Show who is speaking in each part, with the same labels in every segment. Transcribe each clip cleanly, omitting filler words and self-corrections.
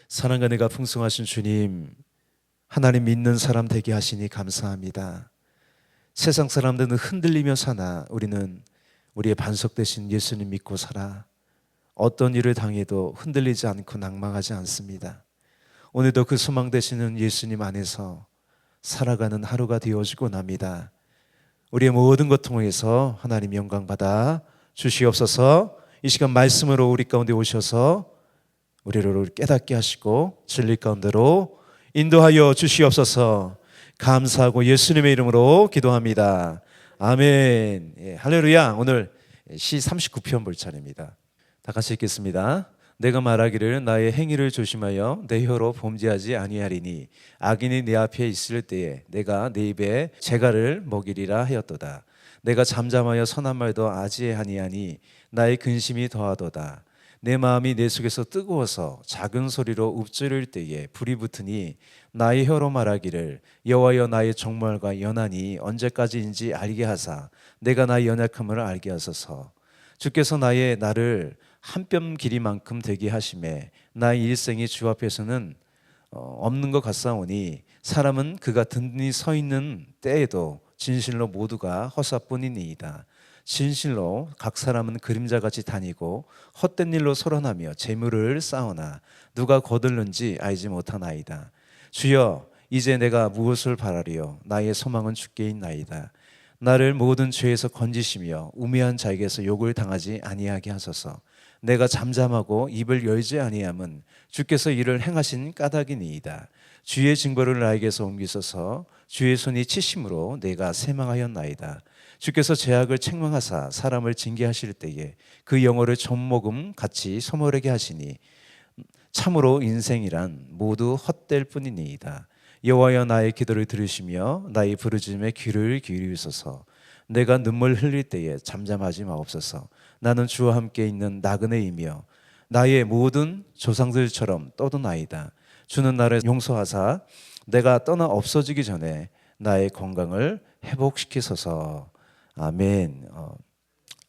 Speaker 1: 사랑과 은혜가 풍성하신 주님, 하나님 믿는 사람 되게 하시니 감사합니다. 세상 사람들은 흔들리며 사나 우리는 우리의 반석 되신 예수님 믿고 살아 어떤 일을 당해도 흔들리지 않고 낭망하지 않습니다. 오늘도 그 소망 되시는 예수님 안에서 살아가는 하루가 되어지고 납니다. 우리의 모든 것 통해서 하나님 영광 받아 주시옵소서. 이 시간 말씀으로 우리 가운데 오셔서 우리를 깨닫게 하시고 진리 가운데로 인도하여 주시옵소서. 감사하고 예수님의 이름으로 기도합니다. 아멘. 예, 할렐루야. 오늘 시 39편 볼 차례입니다. 다 같이 읽겠습니다. 내가 말하기를 나의 행위를 조심하여 내 혀로 범죄하지 아니하리니 악인이 내 앞에 있을 때에 내가 내 입에 재갈을 먹이리라 하였도다. 내가 잠잠하여 선한 말도 아지아니하니 나의 근심이 더하도다. 내 마음이 내 속에서 뜨거워서 작은 소리로 읊조릴 때에 불이 붙으니 나의 혀로 말하기를 여호와여 나의 종말과 연한이 언제까지인지 알게 하사 내가 나의 연약함을 알게 하소서. 주께서 나를 한 뼘 길이만큼 되게 하심에 나의 일생이 주 앞에서는 없는 것 같사오니 사람은 그가 든든히 서 있는 때에도 진실로 모두가 허사뿐이니이다. 진실로 각 사람은 그림자같이 다니고 헛된 일로 소란하며 재물을 쌓으나 누가 거들는지 알지 못하나이다. 주여 이제 내가 무엇을 바라리요 나의 소망은 주께 있나이다. 나를 모든 죄에서 건지시며 우매한 자에게서 욕을 당하지 아니하게 하소서. 내가 잠잠하고 입을 열지 아니함은 주께서 이를 행하신 까닭이니이다. 주의 징벌을 나에게서 옮기소서. 주의 손이 치심으로 내가 쇠망하였나이다. 주께서 죄악을 책망하사 사람을 징계하실 때에 그 영혼을 젖먹음 같이 소멸하게 하시니 참으로 인생이란 모두 헛될 뿐이니이다. 여호와여 나의 기도를 들으시며 나의 부르짖음에 귀를 기울이소서. 내가 눈물 흘릴 때에 잠잠하지 마옵소서. 나는 주와 함께 있는 나그네이며 나의 모든 조상들처럼 떠도나이다. 주는 나를 용서하사 내가 떠나 없어지기 전에 나의 건강을 회복시키소서. 아멘.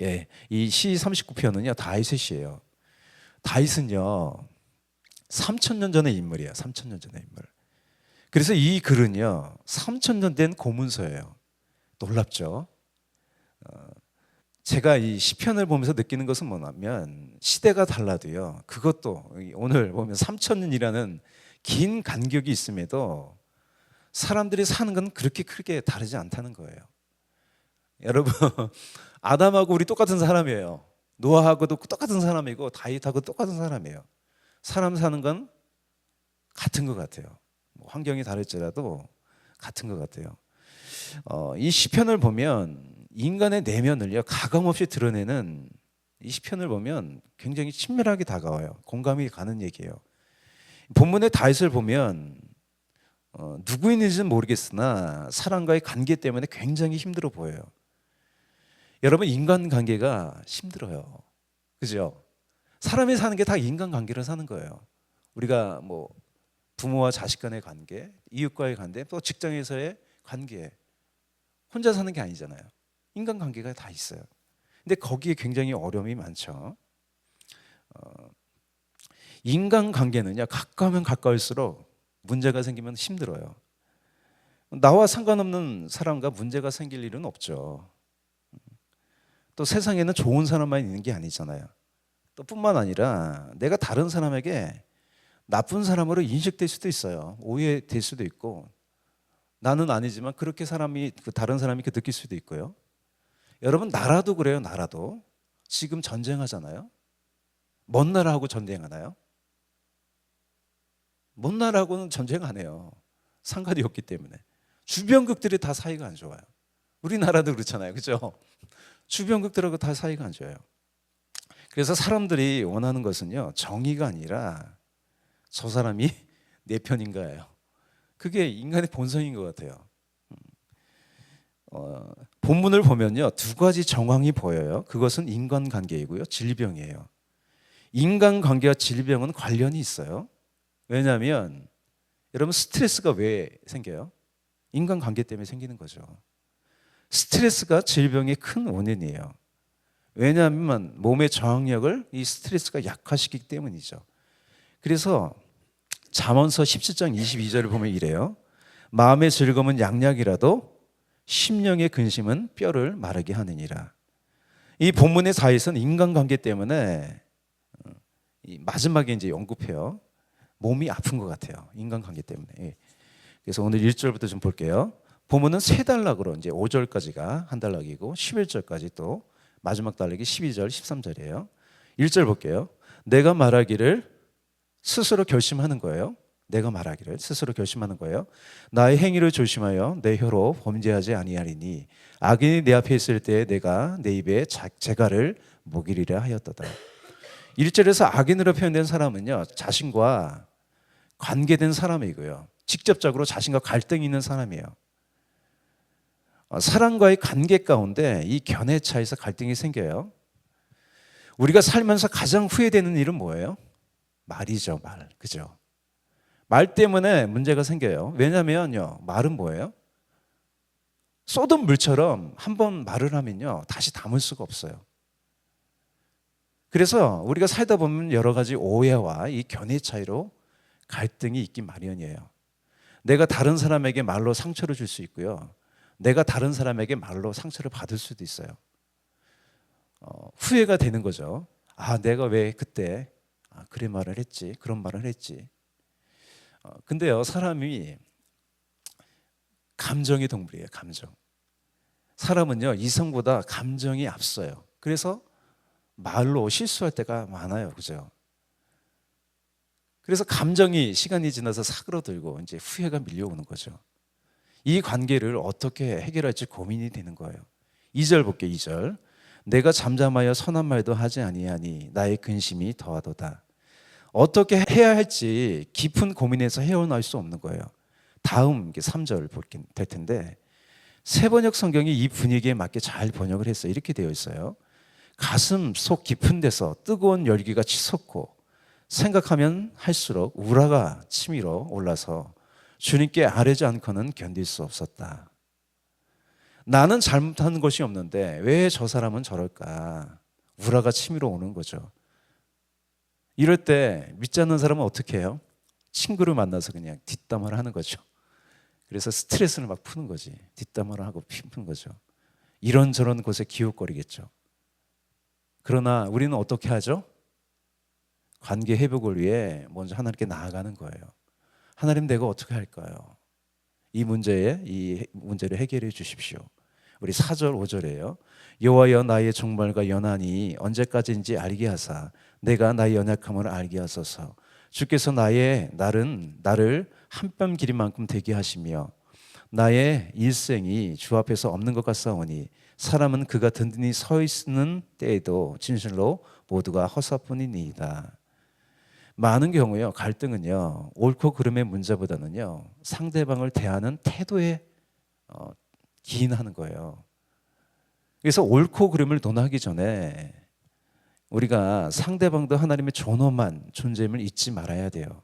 Speaker 1: 예, 이 시 39편은요 다윗의 시예요. 다윗은요 3,000년 전의 인물이에요. 3,000년 전의 인물. 그래서 이 글은요 3,000년 된 고문서예요. 놀랍죠? 제가 이 시편을 보면서 느끼는 것은 뭐냐면 시대가 달라도요 그것도 오늘 보면 3,000년이라는 긴 간격이 있음에도 사람들이 사는 건 그렇게 크게 다르지 않다는 거예요. 여러분 아담하고 우리 똑같은 사람이에요. 노아하고도 똑같은 사람이고 다윗하고 똑같은 사람이에요. 사람 사는 건 같은 것 같아요. 환경이 다를지라도 같은 것 같아요. 이 시편을 보면 인간의 내면을요 가감없이 드러내는 이 시편을 보면 굉장히 친밀하게 다가와요. 공감이 가는 얘기예요. 본문의 다윗을 보면 누구인지는 모르겠으나 사람과의 관계 때문에 굉장히 힘들어 보여요. 여러분 인간관계가 힘들어요. 그죠? 사람이 사는 게 다 인간관계로 사는 거예요. 우리가 뭐 부모와 자식 간의 관계, 이웃과의 관계, 또 직장에서의 관계 혼자 사는 게 아니잖아요. 인간관계가 다 있어요. 근데 거기에 굉장히 어려움이 많죠. 인간관계는요 가까우면 가까울수록 문제가 생기면 힘들어요. 나와 상관없는 사람과 문제가 생길 일은 없죠. 또 세상에는 좋은 사람만 있는 게 아니잖아요. 또 뿐만 아니라 내가 다른 사람에게 나쁜 사람으로 인식될 수도 있어요. 오해될 수도 있고 나는 아니지만 그렇게 다른 사람이 느낄 수도 있고요. 여러분 나라도 그래요. 나라도 지금 전쟁하잖아요. 먼 나라하고 전쟁하나요? 먼 나라하고는 전쟁 안 해요. 상관이 없기 때문에. 주변국들이 다 사이가 안 좋아요. 우리나라도 그렇잖아요. 그렇죠? 주변국들하고 다 사이가 안 좋아요. 그래서 사람들이 원하는 것은요 정의가 아니라 저 사람이 내 편인가예요. 그게 인간의 본성인 것 같아요. 본문을 보면요 두 가지 정황이 보여요. 그것은 인간관계이고요 질병이에요. 인간관계와 질병은 관련이 있어요. 왜냐하면 여러분 스트레스가 왜 생겨요? 인간관계 때문에 생기는 거죠. 스트레스가 질병의 큰 원인이에요. 왜냐하면 몸의 저항력을 이 스트레스가 약화시키기 때문이죠. 그래서 잠언서 17장 22절을 보면 이래요. 마음의 즐거움은 양약이라도 심령의 근심은 뼈를 마르게 하느니라. 이 본문의 다윗은 인간관계 때문에 이 마지막에 이제 언급해요. 몸이 아픈 것 같아요. 인간관계 때문에. 예. 그래서 오늘 1절부터 좀 볼게요. 본문은 세 단락으로 이제 5절까지가 한 단락이고 11절까지 또 마지막 단락이 12절, 13절이에요. 1절 볼게요. 내가 말하기를 스스로 결심하는 거예요. 내가 말하기를 스스로 결심하는 거예요. 나의 행위를 조심하여 내 혀로 범죄하지 아니하리니 악인이 내 앞에 있을 때 내가 내 입에 재갈을 먹이리라 하였도다. 1절에서 악인으로 표현된 사람은요, 자신과 관계된 사람이고요, 직접적으로 자신과 갈등이 있는 사람이에요. 사람과의 관계 가운데 이 견해 차에서 갈등이 생겨요. 우리가 살면서 가장 후회되는 일은 뭐예요? 말이죠, 말. 그죠? 말 때문에 문제가 생겨요. 왜냐면요, 말은 뭐예요? 쏟은 물처럼 한번 말을 하면요, 다시 담을 수가 없어요. 그래서 우리가 살다 보면 여러 가지 오해와 이 견해 차이로 갈등이 있기 마련이에요. 내가 다른 사람에게 말로 상처를 줄 수 있고요, 내가 다른 사람에게 말로 상처를 받을 수도 있어요. 후회가 되는 거죠. 아, 내가 왜 그때 그런 말을 했지, 그런 말을 했지. 근데요, 사람이 감정의 동물이에요. 감정. 사람은요, 이성보다 감정이 앞서요. 그래서 말로 실수할 때가 많아요. 그죠? 그래서 감정이 시간이 지나서 사그러들고 이제 후회가 밀려오는 거죠. 이 관계를 어떻게 해결할지 고민이 되는 거예요. 2절 볼게요. 2절. 내가 잠잠하여 선한 말도 하지 아니하니 나의 근심이 더하도다. 어떻게 해야 할지 깊은 고민에서 헤어나올 수 없는 거예요. 다음 3절 볼게 될 텐데, 새번역 성경이 이 분위기에 맞게 잘 번역을 했어요. 이렇게 되어 있어요. 가슴 속 깊은 데서 뜨거운 열기가 치솟고 생각하면 할수록 우라가 치밀어 올라서 주님께 아뢰지 않고는 견딜 수 없었다. 나는 잘못한 것이 없는데 왜 저 사람은 저럴까? 우라가 치밀어 오는 거죠. 이럴 때 믿지 않는 사람은 어떻게 해요? 친구를 만나서 그냥 뒷담화를 하는 거죠. 그래서 스트레스를 막 푸는 거지. 뒷담화를 하고 푸는 거죠. 이런저런 곳에 기웃거리겠죠. 그러나 우리는 어떻게 하죠? 관계 회복을 위해 먼저 하나님께 나아가는 거예요. 하나님, 내가 어떻게 할까요? 이 문제를 해결해 주십시오. 우리 4절 5절이에요. 여호와여, 나의 종말과 연한이 언제까지인지 알게 하사 내가 나의 연약함을 알게 하소서. 주께서 나를 한 뼘 길이만큼 되게 하시며 나의 일생이 주 앞에서 없는 것 같사오니 사람은 그가 든든히 서 있는 때에도 진실로 모두가 허사뿐이니이다. 많은 경우요, 갈등은요, 옳고 그름의 문제보다는요, 상대방을 대하는 태도에 기인하는 거예요. 그래서 옳고 그름을 논하기 전에 우리가 상대방도 하나님의 존엄한 존재임을 잊지 말아야 돼요.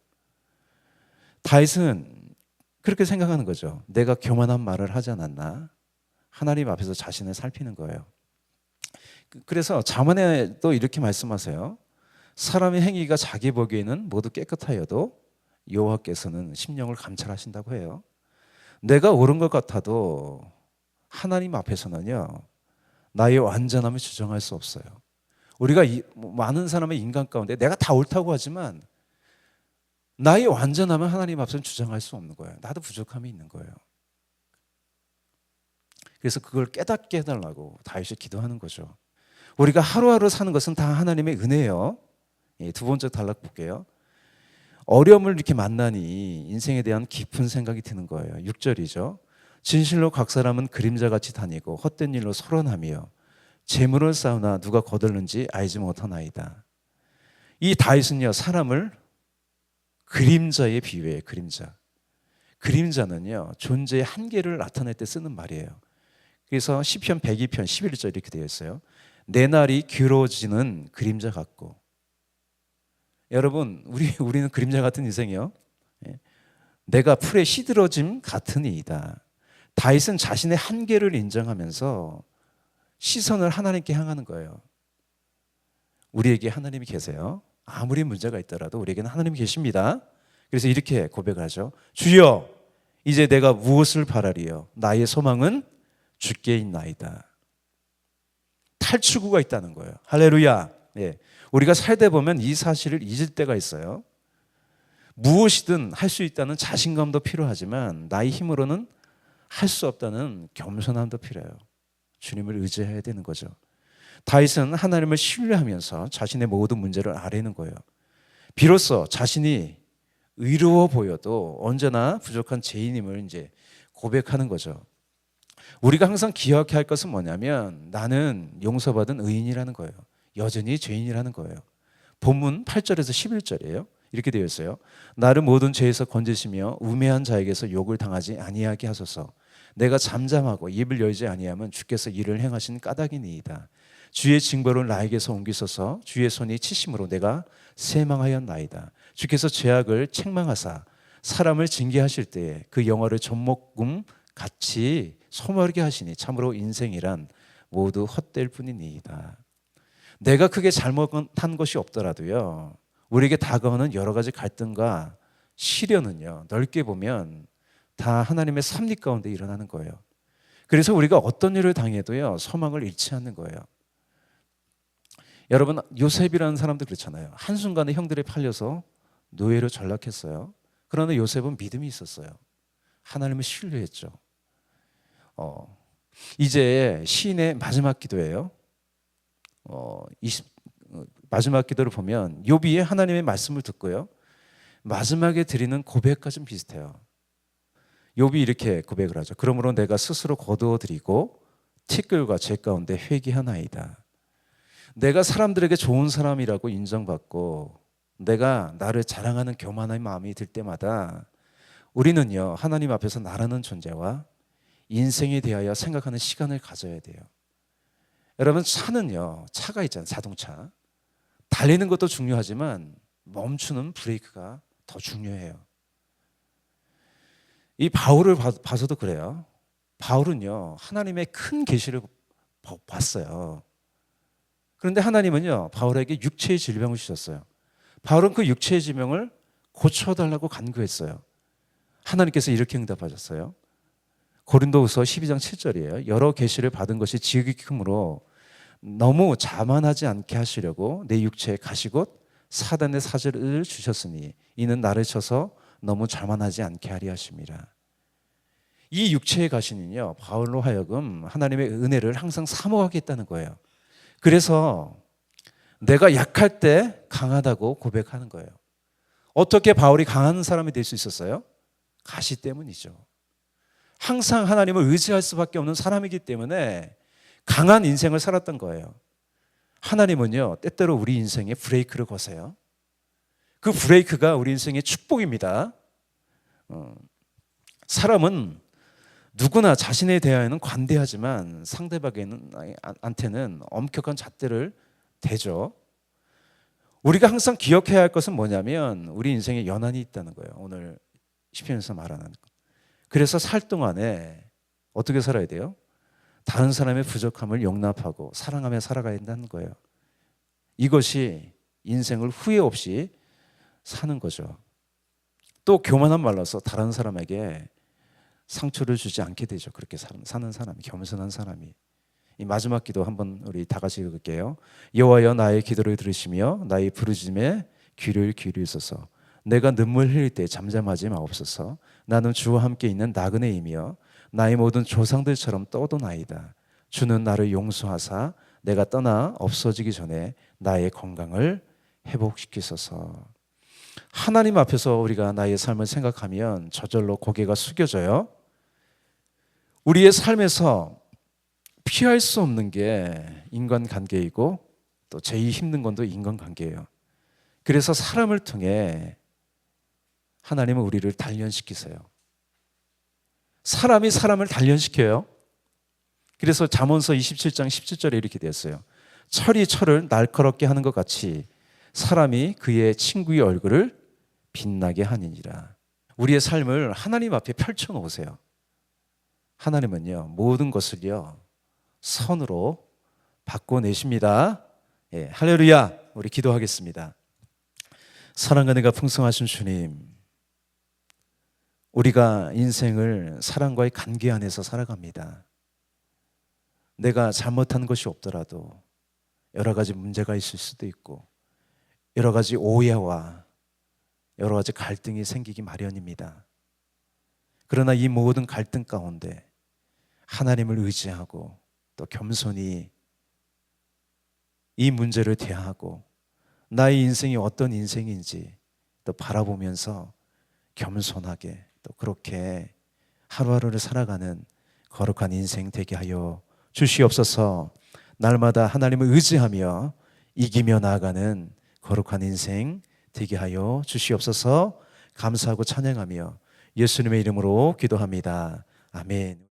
Speaker 1: 다윗은 그렇게 생각하는 거죠. 내가 교만한 말을 하지 않았나? 하나님 앞에서 자신을 살피는 거예요. 그래서 잠언에 또 이렇게 말씀하세요. 사람의 행위가 자기 보기에는 모두 깨끗하여도 여호와께서는 심령을 감찰하신다고 해요. 내가 옳은 것 같아도 하나님 앞에서는요, 나의 완전함을 주장할 수 없어요. 우리가 많은 사람의 인간 가운데 내가 다 옳다고 하지만 나의 완전함을 하나님 앞에서는 주장할 수 없는 거예요. 나도 부족함이 있는 거예요. 그래서 그걸 깨닫게 해달라고 다윗이 기도하는 거죠. 우리가 하루하루 사는 것은 다 하나님의 은혜예요. 두 번째 단락 볼게요. 어려움을 이렇게 만나니 인생에 대한 깊은 생각이 드는 거예요. 6절이죠. 진실로 각 사람은 그림자같이 다니고 헛된 일로 소란하며 재물을 쌓으나 누가 거둘는지 알지 못하나이다. 이 다윗은요, 사람을 그림자에 비유해요. 그림자. 그림자는요, 존재의 한계를 나타낼 때 쓰는 말이에요. 그래서 시편 102편 11절 이렇게 되어 있어요. 내 날이 길어지는 그림자 같고. 여러분, 우리는 그림자 같은 인생이요. 내가 풀에 시들어짐 같은 이이다. 다윗은 자신의 한계를 인정하면서 시선을 하나님께 향하는 거예요. 우리에게 하나님이 계세요. 아무리 문제가 있더라도 우리에게는 하나님이 계십니다. 그래서 이렇게 고백을 하죠. 주여, 이제 내가 무엇을 바라리요? 나의 소망은 주께 있나이다. 탈출구가 있다는 거예요. 할렐루야. 예. 우리가 살다 보면 이 사실을 잊을 때가 있어요. 무엇이든 할 수 있다는 자신감도 필요하지만 나의 힘으로는 할 수 없다는 겸손함도 필요해요. 주님을 의지해야 되는 거죠. 다윗은 하나님을 신뢰하면서 자신의 모든 문제를 아뢰는 거예요. 비로소 자신이 의로워 보여도 언제나 부족한 죄인임을 이제 고백하는 거죠. 우리가 항상 기억해야 할 것은 뭐냐면 나는 용서받은 의인이라는 거예요. 여전히 죄인이라는 거예요. 본문 8절에서 11절이에요. 이렇게 되어 있어요. 나를 모든 죄에서 건지시며 우매한 자에게서 욕을 당하지 아니하게 하소서. 내가 잠잠하고 입을 열지 아니하면 주께서 이를 행하신 까닭이니이다. 주의 징벌을 나에게서 옮기소서. 주의 손이 치심으로 내가 쇠망하였나이다. 주께서 죄악을 책망하사 사람을 징계하실 때에 그 영화를 전목금 같이 소멸하게 하시니 참으로 인생이란 모두 헛될 뿐이니이다. 내가 크게 잘못한 것이 없더라도요, 우리에게 다가오는 여러 가지 갈등과 시련은요, 넓게 보면 다 하나님의 섭리 가운데 일어나는 거예요. 그래서 우리가 어떤 일을 당해도요, 소망을 잃지 않는 거예요. 여러분, 요셉이라는 사람도 그렇잖아요. 한순간에 형들에 팔려서 노예로 전락했어요. 그러나 요셉은 믿음이 있었어요. 하나님을 신뢰했죠. 이제 시인의 마지막 기도예요. 마지막 기도를 보면 욥이 하나님의 말씀을 듣고요, 마지막에 드리는 고백과 좀 비슷해요. 욥이 이렇게 고백을 하죠. 그러므로 내가 스스로 거두어 드리고 티끌과 제 가운데 회개하나이다. 내가 사람들에게 좋은 사람이라고 인정받고 내가 나를 자랑하는 교만한 마음이 들 때마다 우리는요, 하나님 앞에서 나라는 존재와 인생에 대하여 생각하는 시간을 가져야 돼요. 여러분, 차가 있잖아요. 자동차. 달리는 것도 중요하지만 멈추는 브레이크가 더 중요해요. 이 바울을 봐서도 그래요. 바울은요, 하나님의 큰 계시를 봤어요. 그런데 하나님은요, 바울에게 육체의 질병을 주셨어요. 바울은 그 육체의 질병을 고쳐달라고 간구했어요. 하나님께서 이렇게 응답하셨어요. 고린도후서 12장 7절이에요. 여러 계시를 받은 것이 지극히 크므로 너무 자만하지 않게 하시려고 내 육체에 가시곧 사단의 사절을 주셨으니 이는 나를 쳐서 너무 자만하지 않게 하리 하심이라. 이 육체의 가시는요, 바울로 하여금 하나님의 은혜를 항상 사모하게 했다는 거예요. 그래서 내가 약할 때 강하다고 고백하는 거예요. 어떻게 바울이 강한 사람이 될 수 있었어요? 가시 때문이죠. 항상 하나님을 의지할 수밖에 없는 사람이기 때문에 강한 인생을 살았던 거예요. 하나님은요, 때때로 우리 인생에 브레이크를 거세요. 그 브레이크가 우리 인생의 축복입니다. 사람은 누구나 자신에 대하여는 관대하지만 상대방한테는 엄격한 잣대를 대죠. 우리가 항상 기억해야 할 것은 뭐냐면 우리 인생에 연한이 있다는 거예요. 오늘 시편에서 말하는 것. 그래서 살 동안에 어떻게 살아야 돼요? 다른 사람의 부족함을 용납하고 사랑하며 살아가야 한다는 거예요. 이것이 인생을 후회 없이 사는 거죠. 또 교만한 말로서 다른 사람에게 상처를 주지 않게 되죠. 그렇게 사는 사람이, 겸손한 사람이. 이 마지막 기도 한번 우리 다 같이 읽을게요. 여호와여, 나의 기도를 들으시며 나의 부르짖음에 귀를 기울이소서. 내가 눈물 흘릴 때 잠잠하지 마옵소서. 나는 주와 함께 있는 나그네이며 나의 모든 조상들처럼 떠도나이다. 주는 나를 용서하사 내가 떠나 없어지기 전에 나의 건강을 회복시키소서. 하나님 앞에서 우리가 나의 삶을 생각하면 저절로 고개가 숙여져요. 우리의 삶에서 피할 수 없는 게 인간관계이고 또 제일 힘든 건도 인간관계예요. 그래서 사람을 통해 하나님은 우리를 단련시키세요. 사람이 사람을 단련시켜요. 그래서 잠언서 27장 17절에 이렇게 되었어요. 철이 철을 날카롭게 하는 것 같이 사람이 그의 친구의 얼굴을 빛나게 하느니라. 우리의 삶을 하나님 앞에 펼쳐놓으세요. 하나님은요, 모든 것을요, 선으로 바꿔내십니다. 예, 할렐루야. 우리 기도하겠습니다. 사랑과 은혜가 풍성하신 주님, 우리가 인생을 사랑과의 관계 안에서 살아갑니다. 내가 잘못한 것이 없더라도 여러 가지 문제가 있을 수도 있고 여러 가지 오해와 여러 가지 갈등이 생기기 마련입니다. 그러나 이 모든 갈등 가운데 하나님을 의지하고 또 겸손히 이 문제를 대하고 나의 인생이 어떤 인생인지 또 바라보면서 겸손하게 또 그렇게 하루하루를 살아가는 거룩한 인생 되게 하여 주시옵소서. 날마다 하나님을 의지하며 이기며 나아가는 거룩한 인생 되게 하여 주시옵소서. 감사하고 찬양하며 예수님의 이름으로 기도합니다. 아멘.